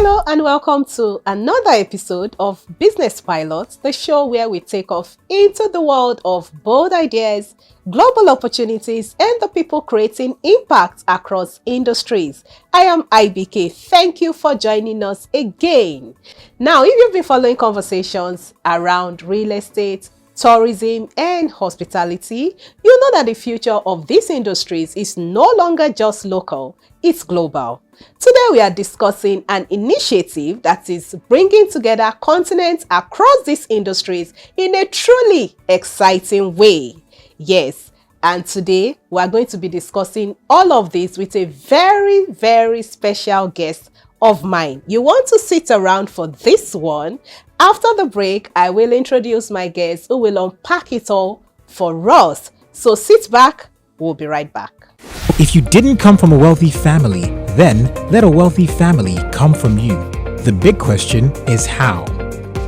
Hello and welcome to another episode of Business Pilot, the show where we take off into the world of bold ideas, global opportunities, and the people creating impact across industries. I am IBK. Thank you for joining us again. Now, if you've been following conversations around real estate, tourism, and hospitality, you know that the future of these industries is no longer just local, it's global. Today we are discussing an initiative that is bringing together continents across these industries in a truly exciting way. Yes, and today we are going to be discussing all of this with a very special guest of mine. You want to sit around for this one. After the break, I will introduce my guest who will unpack it all for us. So sit back, we'll be right back. If you didn't come from a wealthy family, then let a wealthy family come from you. The big question is how.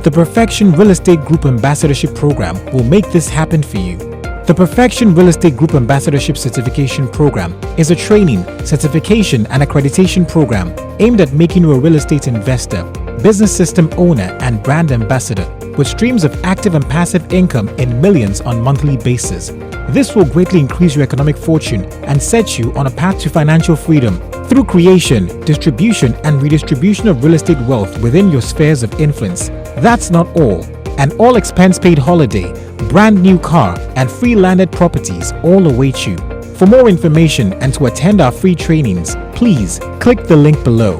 The Perfection Real Estate Group Ambassadorship Program will make this happen for you. The Perfection Real Estate Group Ambassadorship Certification Program is a training, certification, and accreditation program aimed at making you a real estate investor, business system owner, and brand ambassador with streams of active and passive income in millions on a monthly basis. This will greatly increase your economic fortune and set you on a path to financial freedom through creation, distribution, and redistribution of real estate wealth within your spheres of influence. That's not all. An all-expense-paid holiday, brand new car, and free landed properties all await you. For more information and to attend our free trainings, please click the link below.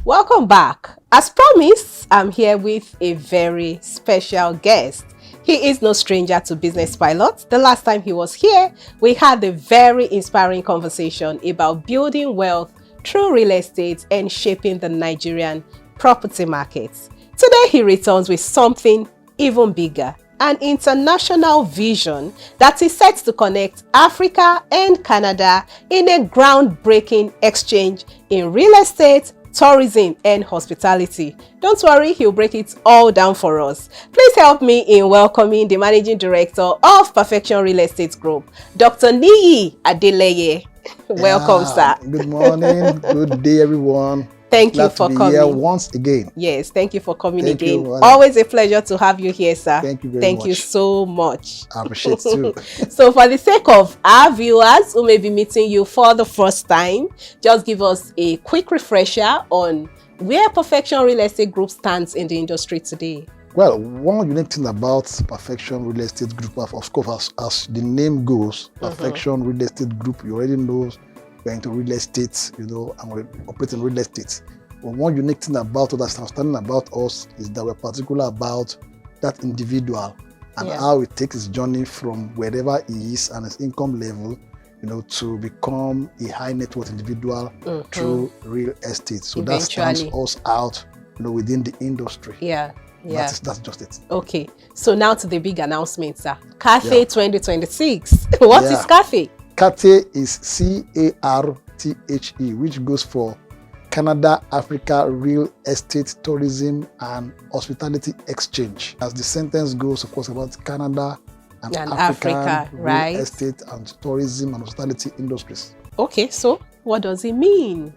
Welcome back. As promised, I'm here with a very special guest. He is no stranger to Business Pilot. The last time he was here, we had a very inspiring conversation about building wealth through real estate and shaping the Nigerian property markets. Today, he returns with something even bigger, an international vision that is set to connect Africa and Canada in a groundbreaking exchange in real estate, tourism, and hospitality. Don't worry, he'll break it all down for us. Please help me in welcoming the Managing Director of Perfection Real Estate Group, Dr. Niyi Adeleye. Welcome, sir. Good morning. Good day, everyone. Thank you for coming. Here once again. Yes, thank you for coming again. You, always a pleasure to have you here, sir. Thank you very much. Thank you so much. I appreciate it too. So for the sake of our viewers who may be meeting you for the first time, just give us a quick refresher on where Perfection Real Estate Group stands in the industry today. Well, one unique thing about Perfection Real Estate Group, of course, as the name goes, Perfection Real Estate Group, you already know we're into real estate, and we operate in real estate. But one unique thing about us, that's outstanding about us, is that we're particular about that individual and how it takes his journey from wherever he is and his income level, to become a high net worth individual through real estate. So that stands us out, within the industry. That's just it. Okay. So now to the big announcement, sir. CARTHE 2026. What is CARTHE? CARTHE is CARTHE, which goes for Canada Africa Real Estate Tourism and Hospitality Exchange. As the sentence goes, of course, about Canada and Africa right? Real Estate and Tourism and Hospitality Industries. Okay, so what does it mean?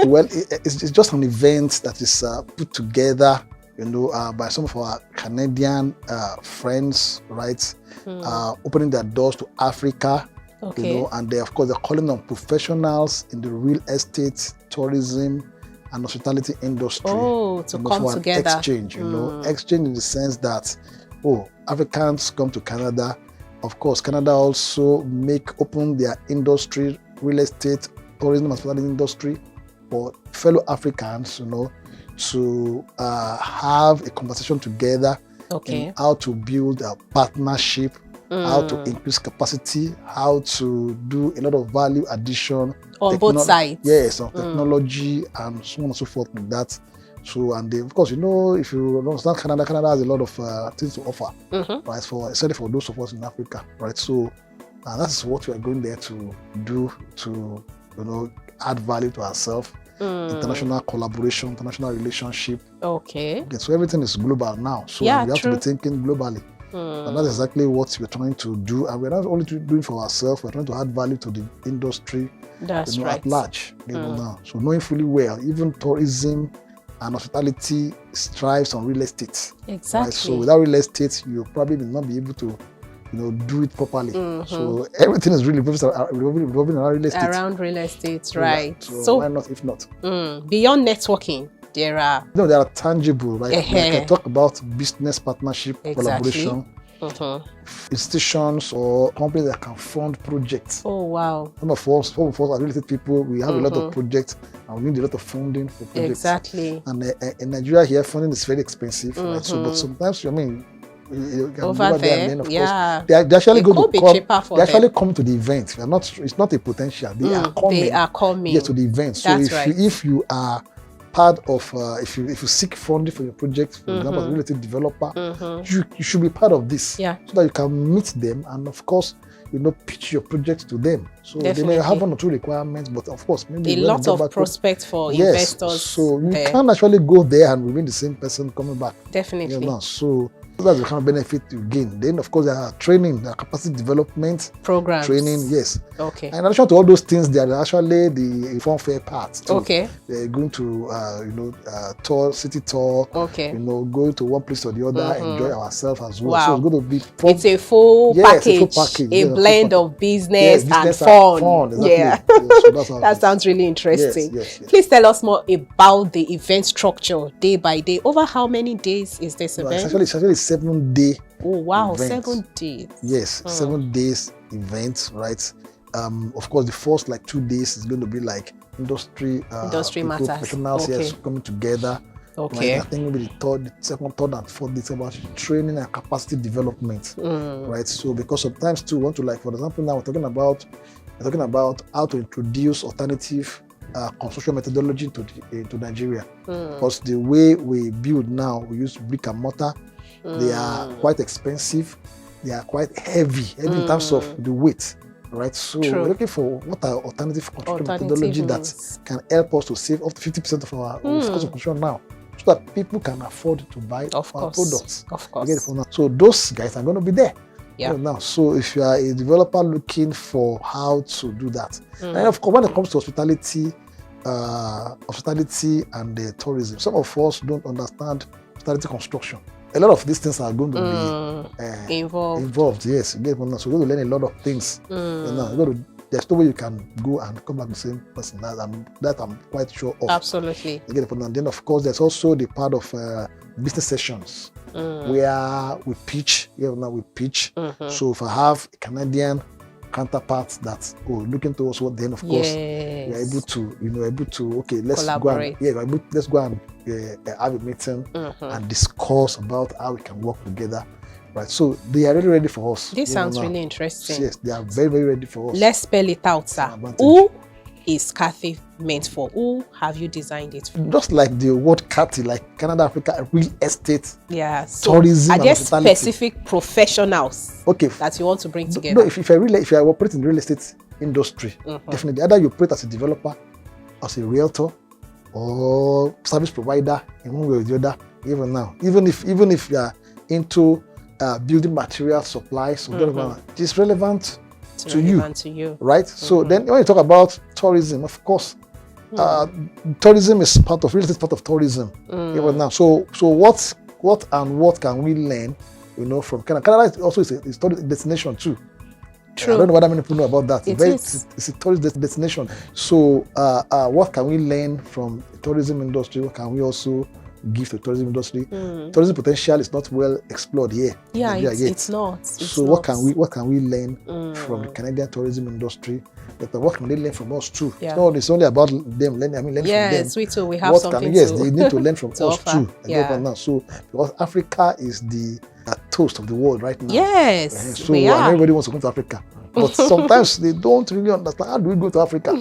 Well, it's just an event that is put together, by some of our Canadian friends, right? Opening their doors to Africa. Okay. And they, of course, they're calling on professionals in the real estate, tourism, and hospitality industry. Oh, to come for together. An exchange, exchange in the sense that, Africans come to Canada. Of course, Canada also open their industry, real estate, tourism, and hospitality industry for fellow Africans, to have a conversation together in how to build a partnership, how to increase capacity, how to do a lot of value addition on both sides. Yes, on technology and so on and so forth like that. So, and of course, if you understand Canada has a lot of things to offer, right? Especially for those of us in Africa, right? So, that's what we are going there to do to, add value to ourselves. International collaboration, international relationship. Okay. So everything is global now. So we have to be thinking globally. And that's exactly what we're trying to do. And we're not only doing for ourselves, we're trying to add value to the industry That's at large. Now. So knowing fully well, even tourism and hospitality strives on real estate. Exactly. Right? So without real estate, you probably will not be able to do it properly. So everything is really revolving around real estate. Around real estate, right. So why not if not? Beyond networking, there are... There are tangible, right? Like I talk about business partnership, collaboration, institutions or companies that can fund projects. Oh, wow. Some of us are real estate people, we have a lot of projects and we need a lot of funding for projects. Exactly. And in Nigeria here, funding is very expensive, right? So, but sometimes, you can over there, and then, of yeah. course, they actually come to the event. It's not a potential. They are coming. They are coming. Yeah, to the event. So if you are part of, if you seek funding for your project, for example, as a real estate developer, you should be part of this. Yeah. So that you can meet them and, of course, pitch your project to them. So Definitely. They may have one or two requirements, but of course, maybe a lot of prospects for investors. So you can't actually go there and remain the same person coming back. Definitely. So that's the kind of benefit you gain. Then, of course, there are training, there are capacity development programs. Training, yes. Okay. And in addition to all those things, there are actually the informed fair parts too. Okay. They're going to, tour, city tour. Okay. Go to one place or the other, enjoy ourselves as well. Wow. So it's going to be it's a full package, a full package. A blend of business and fun. Exactly. Yeah. So that sounds really interesting. Yes. Please tell us more about the event structure day by day. Over how many days is this event? It's actually 7-day. Oh wow, event. 7 days. Yes, 7 days event, right? Of course, the first 2 days is going to be like industry matters. Professionals coming together. Okay. Right? I think maybe the second, third, and fourth days about training and capacity development. Right. So because sometimes too, we want to for example, now we're talking about how to introduce alternative construction methodology to Nigeria. Because the way we build now, we use brick and mortar. They are quite expensive. They are quite heavy in terms of the weight. Right, so we're looking for what are alternative construction methodology that can help us to save up to 50% of our cost of construction now, so that people can afford to buy our products. Of course. So those guys are going to be there. Yeah. Now, so if you are a developer looking for how to do that, and of course, when it comes to hospitality and tourism, some of us don't understand hospitality construction. A lot of these things are going to be involved. Yes, so you're going to learn a lot of things. There's no way you can go and come back the same person. That I'm quite sure of. Absolutely. And then, of course, there's also the part of business sessions where we pitch. So if I have a Canadian counterpart that's looking towards what, then of course we're able to let's collaborate. Let's go and have a meeting and discuss about how we can work together. Right, so they are really ready for us. This sounds really interesting. Yes, they are very, very ready for us. Let's spell it out, sir. Who is Cathy meant for? Who have you designed it for? Just like the word Cathy, like Canada, Africa, real estate, so tourism, are there specific professionals that you want to bring together? No, if I operate in the real estate industry, definitely either you operate as a developer, as a realtor, or service provider in one way or the other. Even if you are into building material supplies, it's relevant to you, right? So then when you talk about tourism, of course, tourism is part of real estate, part of tourism. Now, so what can we learn, from Canada? Canada also is a tourist destination too. True. I don't know whether many people know about that. It's a tourist destination. So what can we learn from the tourism industry? What can we also give to the tourism industry? Tourism potential is not well explored here. It's not. So what can we learn from the Canadian tourism industry? What can they learn from us too? It's only about them learning. Learn from them. We too. We have something to they need to learn from us offer. too. So because Africa is the toast of the world right now. Yes, so everybody wants to come to Africa. But sometimes they don't really understand, how do we go to Africa?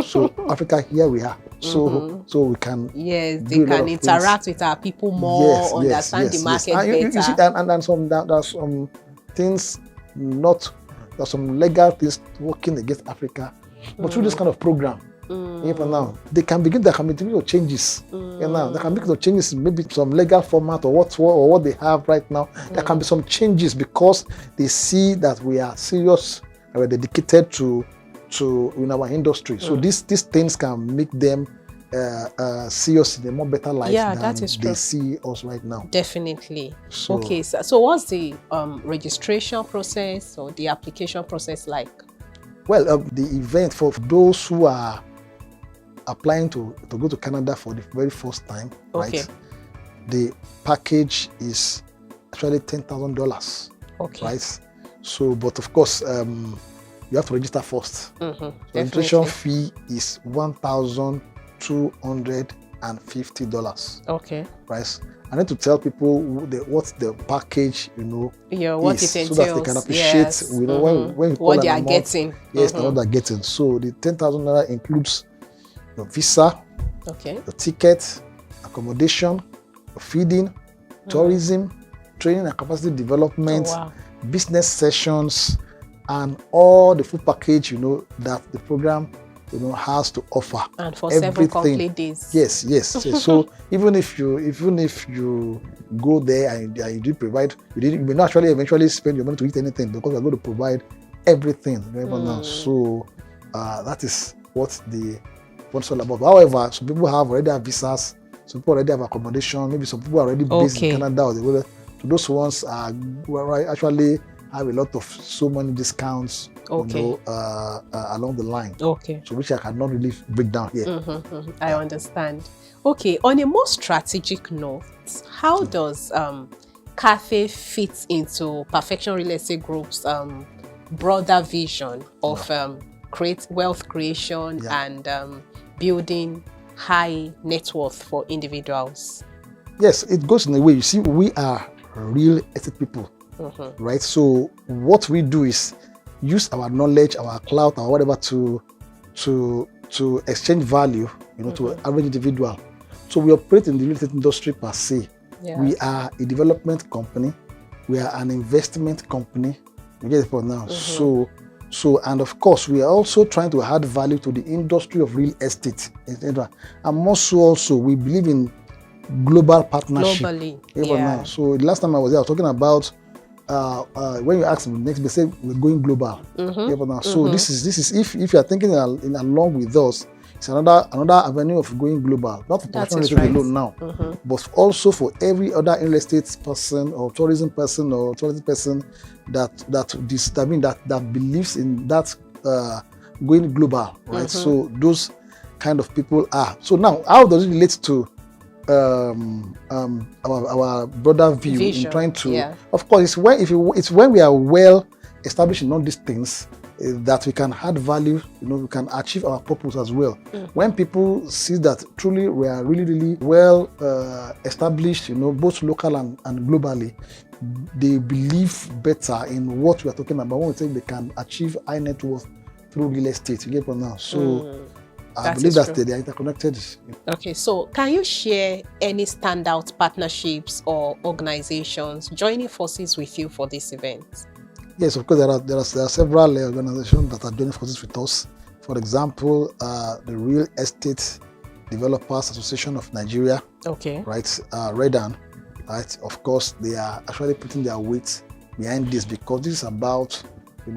So Africa, here we are. So we can they can interact with our people more, understand the market better. You see, and there's some things there's some legal things working against Africa. But through this kind of program, Now they can begin. There can be changes. Now there can be some changes, maybe some legal format or what they have right now. There can be some changes because they see that we are serious and we're dedicated to in our industry. So these things can make them see us in a more better light than they see us right now. Definitely. So, okay, so what's the registration process or the application process like? Well, the event for those who are applying to go to Canada for the very first time, right? The package is actually $10,000, right? So, but of course, you have to register first. The registration fee is $1,250. Okay. Right. I need to tell people what the package, what it is, so that they can appreciate, when you what they are getting. Yes, what they're getting. So the $10,000 includes your visa, the ticket, accommodation, feeding, tourism, training and capacity development, business sessions, and all the full package, that the program has to offer. And for everything. 7 complete days. Yes. So even if you go there and you did provide, you may not eventually spend your money to eat anything, because we're going to provide everything now. So that is what it's all about. However, some people already have visas, some people already have accommodation, maybe some people are already based in Canada or so those ones actually have a lot of so many discounts along the line. So which I cannot really break down here. I understand. Okay, on a more strategic note, how does Cathay fit into Perfection Real Estate Group's broader vision of wealth creation and building high net worth for individuals? Yes, it goes in a way. You see, we are real estate people. Right, so what we do is use our knowledge, our clout, or whatever to exchange value, to an average individual. So we operate in the real estate industry per se. We are a development company, we are an investment company. You get it for now. So and of course we are also trying to add value to the industry of real estate, etc. And more so also we believe in global partnership. Globally. Now. So the last time I was there, I was talking about when you ask me next, they say we're going global. So this is if you are thinking in along with us, it's another avenue of going global. Not for professional real estate alone now, but also for every other real estate person or tourism person or tourism person that believes in that going global, right? So those kind of people are. So now, how does it relate to our broader view in trying to, of course, it's when we are well established in all these things that we can add value, we can achieve our purpose as well. When people see that truly we are really, really well established, both local and globally, they believe better in what we are talking about when we say they can achieve high net worth through real estate. You get it now. So I believe that they are interconnected. Okay, so can you share any standout partnerships or organizations joining forces with you for this event? Yes, of course, there are several organizations that are joining forces with us. For example, the Real Estate Developers Association of Nigeria, right, REDAN, right. Of course, they are actually putting their weight behind this because this is about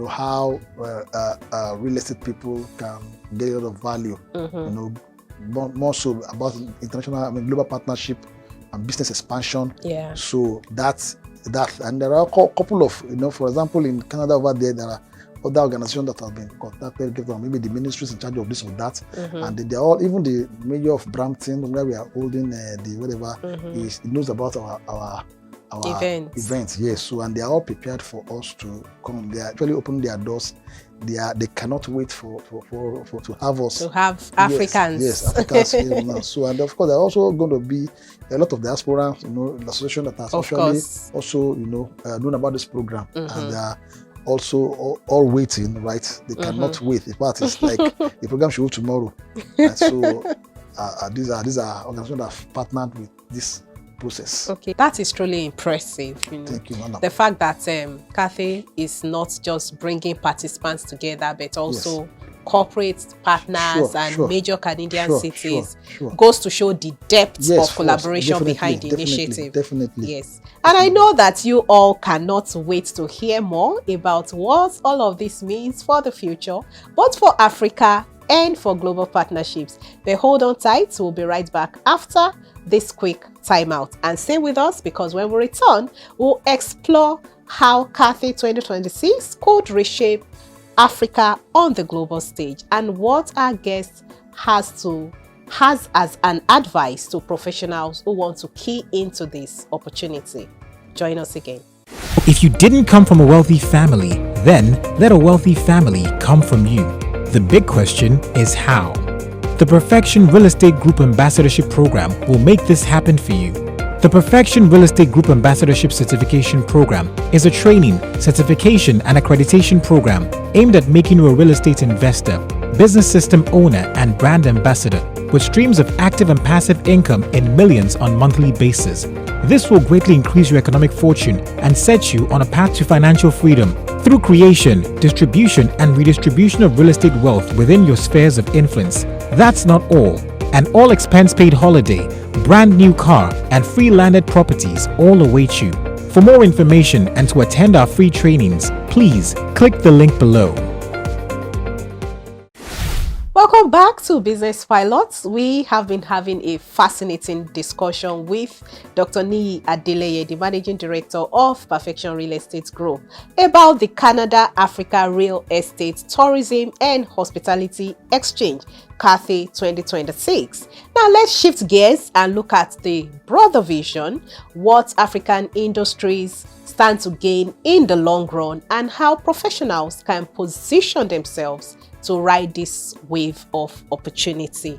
how real estate people can get a lot of value. More so about international, global partnership and business expansion. So that, and there are a couple of, for example, in Canada over there are other organizations that have been contacted, maybe the ministries in charge of this or that, and they're all, even the mayor of Brampton, where we are holding the whatever, he knows about our events. Yes. So and they are all prepared for us to come. They are actually opening their doors. They cannot wait for to have us. To have Africans. Yes, Africans here now. So and of course there are also going to be a lot of diaspora, the association that has actually also known about this program, and they are also all waiting. Right, they cannot wait. In fact, it's like the program should go tomorrow. Right? So these are organizations that have partnered with this process. Okay, that is truly impressive. Thank you, Nana. The fact that Cathay is not just bringing participants together, but also corporate partners Sure, and sure, major Canadian sure, cities sure. goes to show the depth Yes, of of course, collaboration definitely, behind the definitely, initiative. definitely. Yes. And I know that you all cannot wait to hear more about what all of this means for the future, both for Africa and for global partnerships. But hold on tight, we'll be right back after this quick timeout. And stay with us, because when we return, we'll explore how Cathay 2026 could reshape Africa on the global stage, and what our guest has as an advice to professionals who want to key into this opportunity. Join us again. If you didn't come from a wealthy family, then let a wealthy family come from you. The big question is how. The Perfection Real Estate Group Ambassadorship Program will make this happen for you. The Perfection Real Estate Group Ambassadorship Certification Program is a training, certification, and accreditation program aimed at making you a real estate investor, business system owner, and brand ambassador with streams of active and passive income in millions on a monthly basis. This will greatly increase your economic fortune and set you on a path to financial freedom through creation, distribution, and redistribution of real estate wealth within your spheres of influence. That's not all. An all-expense-paid holiday, brand new car, and free landed properties all await you. For more information and to attend our free trainings, please click the link below. Welcome back to Business Pilots. We have been having a fascinating discussion with Dr. Niyi Adeleye, the Managing Director of Perfection Real Estate Group, about the Canada-Africa Real Estate Tourism and Hospitality Exchange, Cathay 2026. Now let's shift gears and look at the broader vision, what African industries stand to gain in the long run, and how professionals can position themselves to ride this wave of opportunity.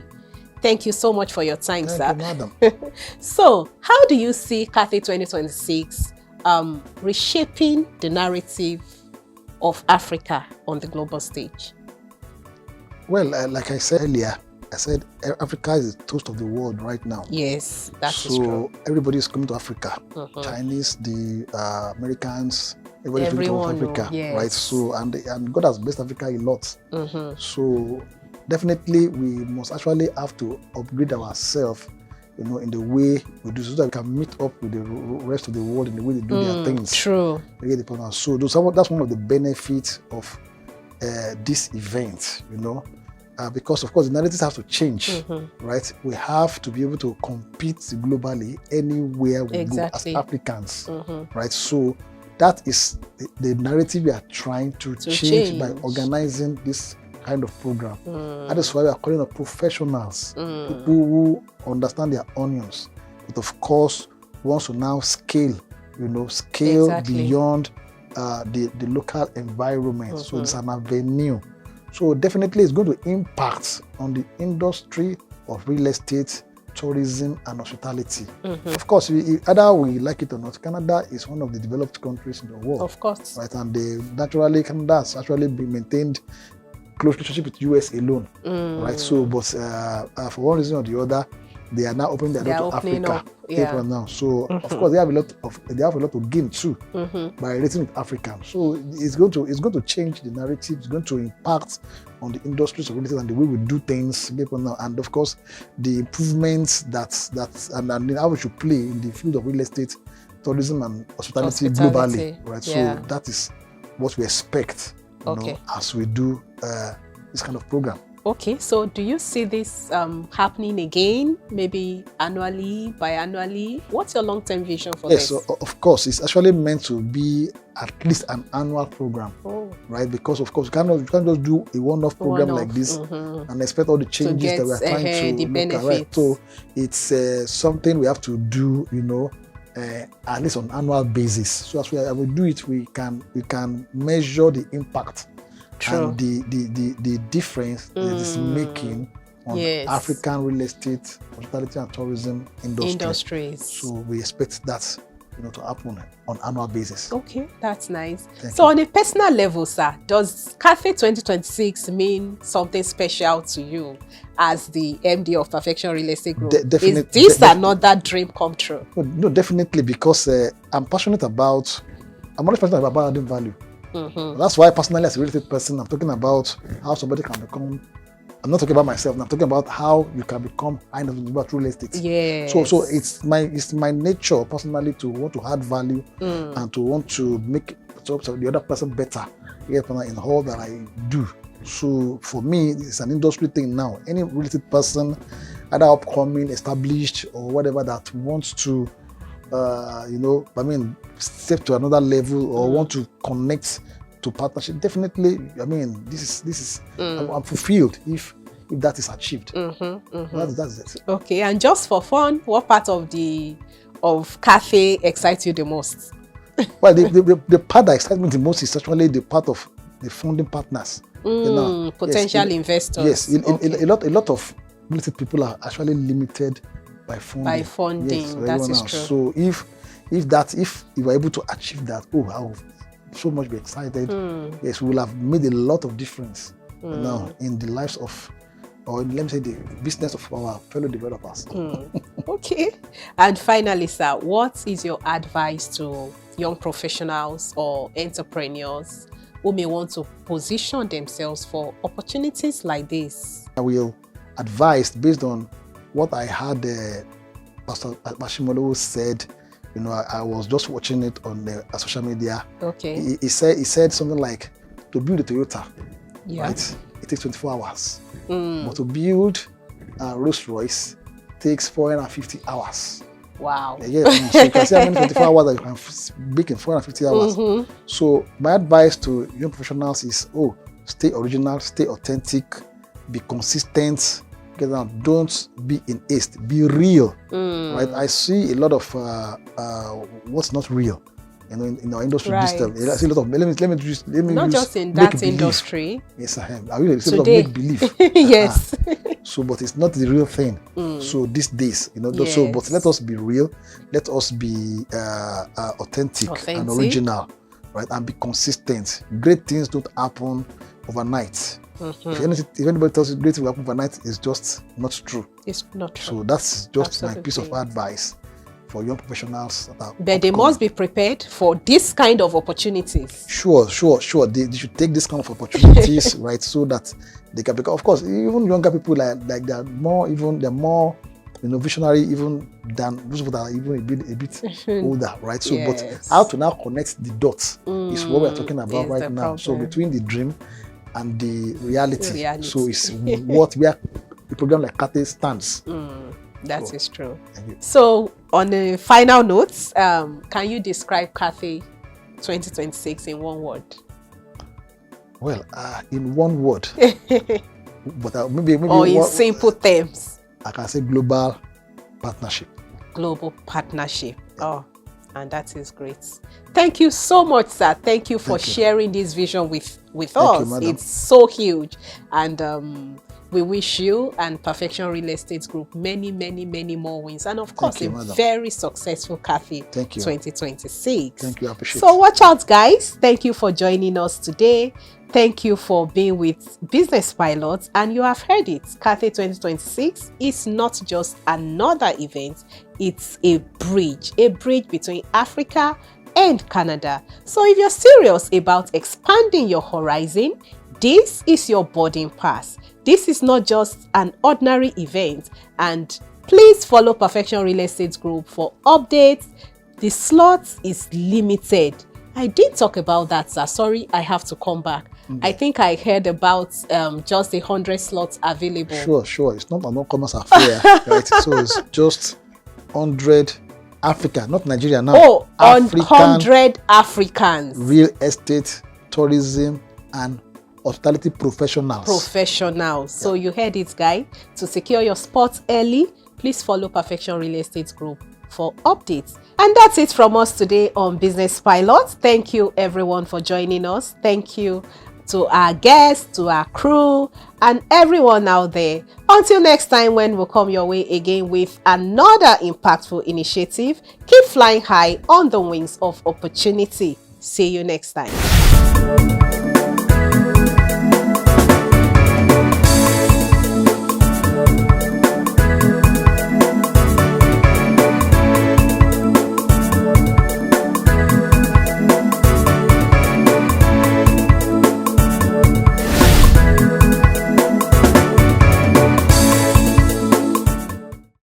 Thank you so much for your time, Thank sir. you, madam. So, how do you see Cathay 2026 reshaping the narrative of Africa on the global stage? Well, like I said earlier, I said Africa is the toast of the world right now. Yes, that is So true. everybody is coming to Africa. Chinese, the Americans, everybody's coming to Africa, yes. right? So and God has blessed Africa a lot. So definitely we must actually have to upgrade ourselves, in the way we do, so that we can meet up with the rest of the world in the way they do their things. True. So that's one of the benefits of this event, because of course the narratives have to change, right? We have to be able to compete globally anywhere we go as Africans, right? So that is the narrative we are trying to change by organizing this kind of program. That is why we are calling on professionals, people who understand their onions, but of course wants to now scale beyond the local environment. So it's an avenue. So definitely it's going to impact on the industry of real estate, tourism, and hospitality. Of course, either we like it or not, Canada is one of the developed countries in the world. Of course. Right, and Canada has actually been maintained close relationship with US alone. Right, so but for one reason or the other, they are now opening their door to Africa. Now. So of course they have a lot to gain too by relating with Africans. So it's going to change the narrative. It's going to impact on the industries of real estate and the way we do things now. And of course the improvements and how we should play in the field of real estate, tourism, and hospitality globally. Right. So that is what we expect as we do this kind of program. Okay, so do you see this happening again, maybe annually, biannually? What's your long-term vision for this? Yes, so of course, it's actually meant to be at least an annual program, right? Because of course, you can't just do a one-off program like this and expect all the changes that we are trying to look at. Right? So it's something we have to do, at least on an annual basis. So as we do it, we can measure the impact. True. And the difference that it's making on African real estate, hospitality, and tourism industries. So we expect that to happen on annual basis. Okay, that's nice. Thank you. On a personal level, sir, does Cathay 2026 mean something special to you as the MD of Perfection Real Estate Group? Is this another dream come true? No, definitely, because I'm always passionate about adding value. That's why personally, as a real estate person, I'm talking about how somebody can become. I'm not talking about myself. I'm talking about how you can become kind of about real estate. Yes. So it's my nature personally to want to add value and to want to make the other person better. In all that I do. So for me, it's an industry thing now. Any real estate person, either upcoming, established, or whatever that wants to, step to another level or want to connect to partnership, definitely. This is I'm fulfilled if that is achieved. That's it. Okay, and just for fun, what part of Cathay excites you the most? Well, the part that excites me the most is actually the part of the funding partners. Potential investors. Yes, a lot of real estate people are actually limited by funding. Yes, that is true. So if you are able to achieve that, I will so much be excited. Yes, we will have made a lot of difference in the lives of, or let me say, the business of our fellow developers. Okay. And finally, sir, what is your advice to young professionals or entrepreneurs who may want to position themselves for opportunities like this? I will advise based on what I had Pastor Bashimolo said. I was just watching it on social media. Okay. He said something like, to build a Toyota, right? It takes 24 hours. But to build a Rolls Royce takes 450 hours. Wow. So you can see how many 24 hours that you can make in 450 hours. So my advice to young professionals is, stay original, stay authentic, be consistent. Don't be in haste. Be real. Right? I see a lot of what's not real. In our industry, I see a lot of. Let me not just in that industry. Yes, I am. I really see a lot of make believe. Yes. So, but it's not the real thing. So these days, yes. So, but let us be real. Let us be authentic and original, right? And be consistent. Great things don't happen overnight. If anybody tells you great things will happen overnight, it's just not true. It's not true. So that's just my piece of advice for young professionals. But they must be prepared for this kind of opportunities. Sure. They should take this kind of opportunities, right? So that they can become, of course, even younger people like they're more visionary even than those that are even a bit older, right? So, but how to now connect the dots is what we're talking about right now. So between the dream and the reality. So it's where the program like Cathay stands. That is true. So on a final note, can you describe Cathay 2026 in one word? Well, in one word, but maybe or in simple terms, I can say global partnership. Global partnership. And that is great. Thank you so much, sir. Thank you for sharing this vision with us. It's so huge. And we wish you and Perfection Real Estate Group many, many, many more wins. And of course, very successful Cathay 2026. Thank you. I appreciate it. So watch out, guys. Thank you for joining us today. Thank you for being with Business Pilots. And you have heard it. Cathay 2026 is not just another event. It's a bridge between Africa and Canada. So if you're serious about expanding your horizon, this is your boarding pass. This is not just an ordinary event. And please follow Perfection Real Estate Group for updates. The slots is limited. I did talk about that, sir. Sorry, I have to come back. I think I heard about just 100 slots available. Sure. It's not an commerce affair, right? So it's just 100 Africa, not Nigeria now. 100 Africans. Real estate, tourism, and hospitality professionals. So you heard it, guys. To secure your spots early, please follow Perfection Real Estate Group for updates. And that's it from us today on Business Pilot. Thank you everyone for joining us. Thank you to our guests, to our crew, and everyone out there. Until next time, when we'll come your way again with another impactful initiative, keep flying high on the wings of opportunity. See you next time.